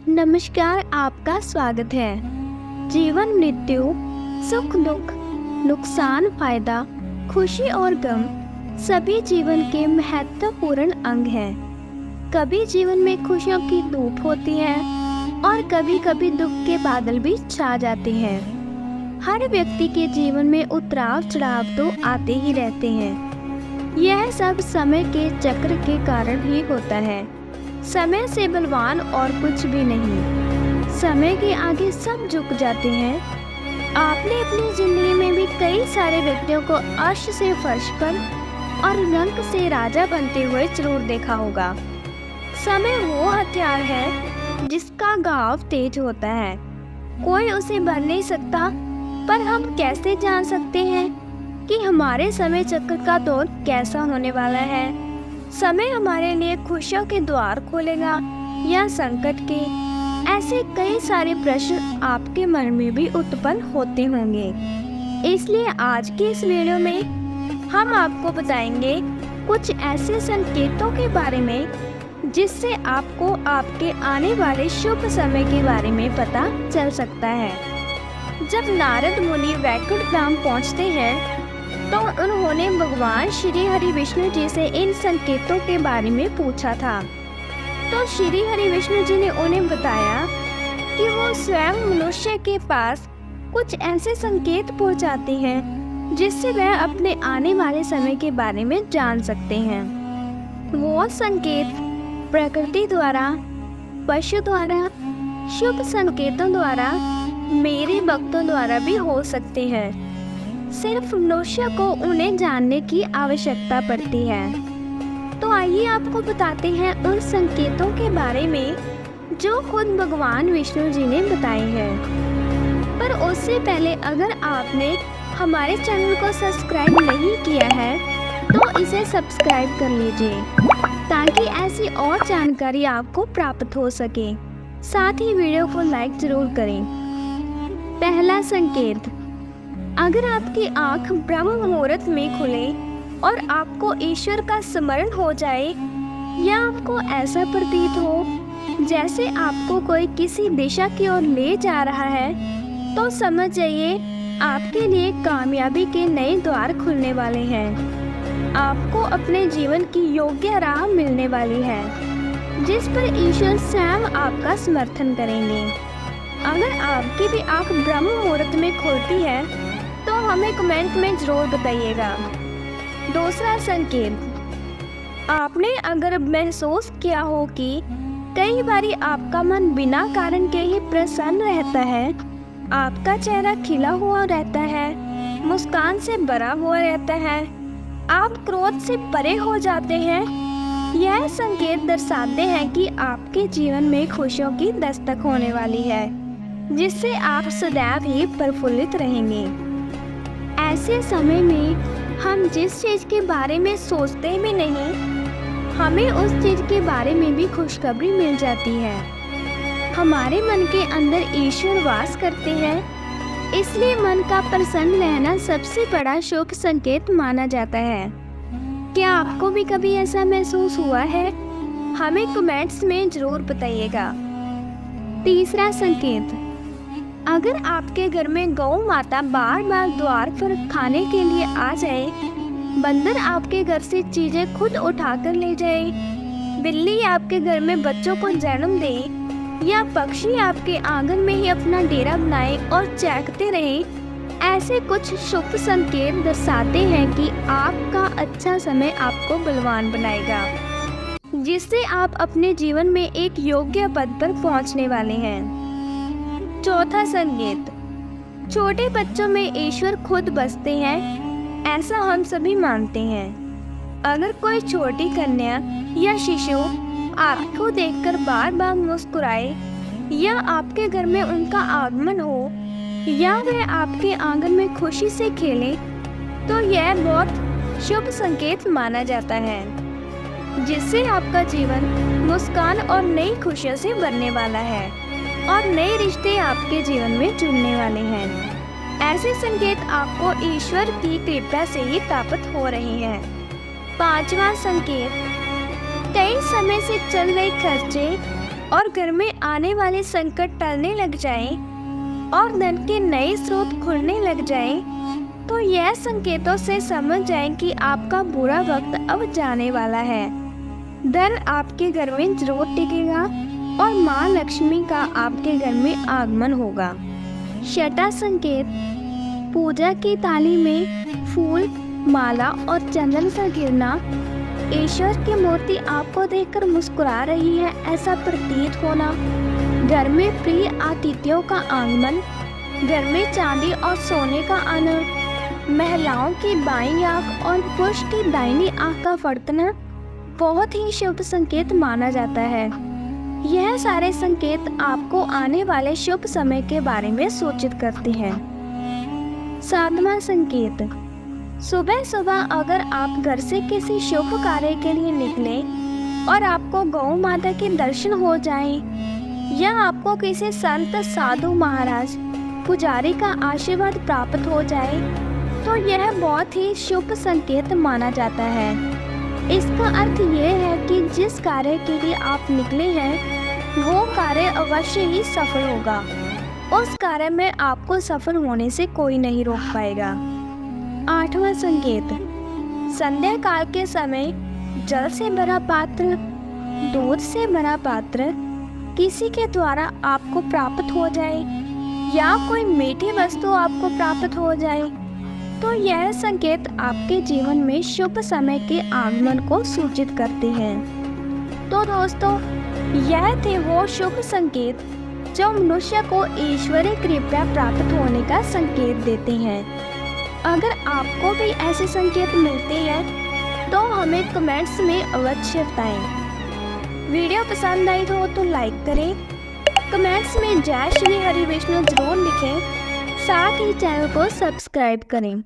नमस्कार, आपका स्वागत है। जीवन, मृत्यु, सुख दुख, नुकसान फायदा, खुशी और गम सभी जीवन के महत्वपूर्ण अंग हैं। कभी जीवन में खुशियों की धूप होती है और कभी कभी दुख के बादल भी छा जाते हैं। हर व्यक्ति के जीवन में उतार चढ़ाव तो आते ही रहते हैं। यह सब समय के चक्र के कारण ही होता है। समय से बलवान और कुछ भी नहीं। समय के आगे सब झुक जाते हैं। आपने अपनी जिंदगी में भी कई सारे व्यक्तियों को अर्श से फर्श पर और रंग से राजा बनते हुए जरूर देखा होगा। समय वो हथियार है जिसका घाव तेज होता है। कोई उसे भर नहीं सकता, पर हम कैसे जान सकते हैं कि हमारे समय चक्र का दौर कैसा होने वाला है। समय हमारे लिए खुशियों के द्वार खोलेगा या संकट के। ऐसे कई सारे प्रश्न आपके मन में भी उत्पन्न होते होंगे। इसलिए आज के इस वीडियो में हम आपको बताएंगे कुछ ऐसे संकेतों के बारे में जिससे आपको आपके आने वाले शुभ समय के बारे में पता चल सकता है। जब नारद मुनि वैकुंठ धाम पहुंचते हैं तो उन्होंने भगवान श्री हरि विष्णु जी से इन संकेतों के बारे में पूछा था। तो श्री हरि विष्णु जी ने उन्हें बताया कि वो स्वयं मनुष्य के पास कुछ ऐसे संकेत पहुंचाते हैं जिससे वह अपने आने वाले समय के बारे में जान सकते हैं। वो संकेत प्रकृति द्वारा, पशु द्वारा, शुभ संकेतों द्वारा, मेरे भक्तों द्वारा भी हो सकते हैं। सिर्फ मनुष्य को उन्हें जानने की आवश्यकता पड़ती है। तो आइए आपको बताते हैं उन संकेतों के बारे में जो खुद भगवान विष्णु जी ने बताए हैं। पर उससे पहले अगर आपने हमारे चैनल को सब्सक्राइब नहीं किया है तो इसे सब्सक्राइब कर लीजिए ताकि ऐसी और जानकारी आपको प्राप्त हो सके। साथ ही वीडियो को लाइक जरूर करें। पहला संकेत, अगर आपकी आंख ब्रह्म मुहूर्त में खुले और आपको ईश्वर का स्मरण हो जाए या आपको ऐसा प्रतीत हो जैसे आपको कोई किसी दिशा की ओर ले जा रहा है, तो समझ जाइए आपके लिए कामयाबी के नए द्वार खुलने वाले हैं। आपको अपने जीवन की योग्य राह मिलने वाली है जिस पर ईश्वर स्वयं आपका समर्थन करेंगे। अगर आपकी भी आंख ब्रह्म मुहूर्त में खुलती है तो हमें कमेंट में जरूर बताइएगा। दूसरा संकेत, आपने अगर महसूस किया हो कि कई बारी आपका मन बिना कारण के ही प्रसन्न रहता है, आपका चेहरा खिला हुआ रहता है, मुस्कान से भरा हुआ रहता है, आप क्रोध से परे हो जाते हैं, यह संकेत दर्शाते हैं कि आपके जीवन में खुशियों की दस्तक होने वाली है जिससे आप सदैव ही प्रफुल्लित रहेंगे। ऐसे समय में हम जिस चीज के बारे में सोचते भी नहीं, हमें उस चीज के बारे में भी खुशखबरी मिल जाती है। हमारे मन के अंदर ईश्वर वास करते हैं, इसलिए मन का प्रसन्न रहना सबसे बड़ा शुभ संकेत माना जाता है। क्या आपको भी कभी ऐसा महसूस हुआ है? हमें कमेंट्स में जरूर बताइएगा। तीसरा संकेत, अगर आपके घर में गौ माता बार बार द्वार पर खाने के लिए आ जाए, बंदर आपके घर से चीजें खुद उठा कर ले जाए, बिल्ली आपके घर में बच्चों को जन्म दे या पक्षी आपके आंगन में ही अपना डेरा बनाए और चहकते रहे, ऐसे कुछ शुभ संकेत दर्शाते हैं कि आपका अच्छा समय आपको बलवान बनाएगा जिससे आप अपने जीवन में एक योग्य पद पर पहुंचने वाले हैं। चौथा संकेत, छोटे बच्चों में ईश्वर खुद बसते हैं, ऐसा हम सभी मानते हैं। अगर कोई छोटी कन्या या शिशु आपको देखकर बार बार मुस्कुराए या आपके घर में उनका आगमन हो या वह आपके आंगन में खुशी से खेले, तो यह बहुत शुभ संकेत माना जाता है जिससे आपका जीवन मुस्कान और नई खुशियों से भरने वाला है और नए रिश्ते आपके जीवन में जुड़ने वाले हैं। ऐसे संकेत आपको ईश्वर की कृपा से ही प्राप्त हो रहे हैं। पांचवा संकेत, कई समय से चल रहे खर्चे और घर में आने वाले संकट टलने लग जाए और धन के नए स्रोत खुलने लग जाए, तो यह संकेतों से समझ जाएं कि आपका बुरा वक्त अब जाने वाला है। धन आपके घर में जरूर टिकेगा और माँ लक्ष्मी का आपके घर में आगमन होगा। छठा संकेत, पूजा की थाली में फूल, माला और चंदन का गिरना। ईश्वर की मूर्ति आपको देखकर मुस्कुरा रही है ऐसा प्रतीत होना। घर में प्रिय अतिथियों का आगमन। घर में चांदी और सोने का आना। महिलाओं की बाईं आंख और पुरुष की दाहिनी आंख का फड़कना बहुत ही शुभ संकेत माना जाता है। यह सारे संकेत आपको आने वाले शुभ समय के बारे में सूचित करते हैं। सातवां संकेत, सुबह सुबह अगर आप घर से किसी शुभ कार्य के लिए निकले और आपको गौ माता के दर्शन हो जाएं, या आपको किसी संत, साधु, महाराज, पुजारी का आशीर्वाद प्राप्त हो जाए, तो यह बहुत ही शुभ संकेत माना जाता है। इसका अर्थ यह है कि जिस कार्य के लिए आप निकले हैं वो कार्य अवश्य ही सफल होगा। उस कार्य में आपको सफल होने से कोई नहीं रोक पाएगा। आठवां संकेत, संध्या काल के समय जल से भरा पात्र, दूध से भरा पात्र किसी के द्वारा आपको प्राप्त हो जाए या कोई मीठी वस्तु आपको प्राप्त हो जाए, तो यह संकेत आपके जीवन में शुभ समय के आगमन को सूचित करते हैं। तो दोस्तों, यह थे वो शुभ संकेत जो मनुष्य को ईश्वरीय कृपा प्राप्त होने का संकेत देते हैं। अगर आपको भी ऐसे संकेत मिलते हैं तो हमें कमेंट्स में अवश्य बताएं। वीडियो पसंद आई हो तो लाइक करें, कमेंट्स में जय श्री हरि विष्णु जरूर लिखें, साथ ही चैनल को सब्सक्राइब करें।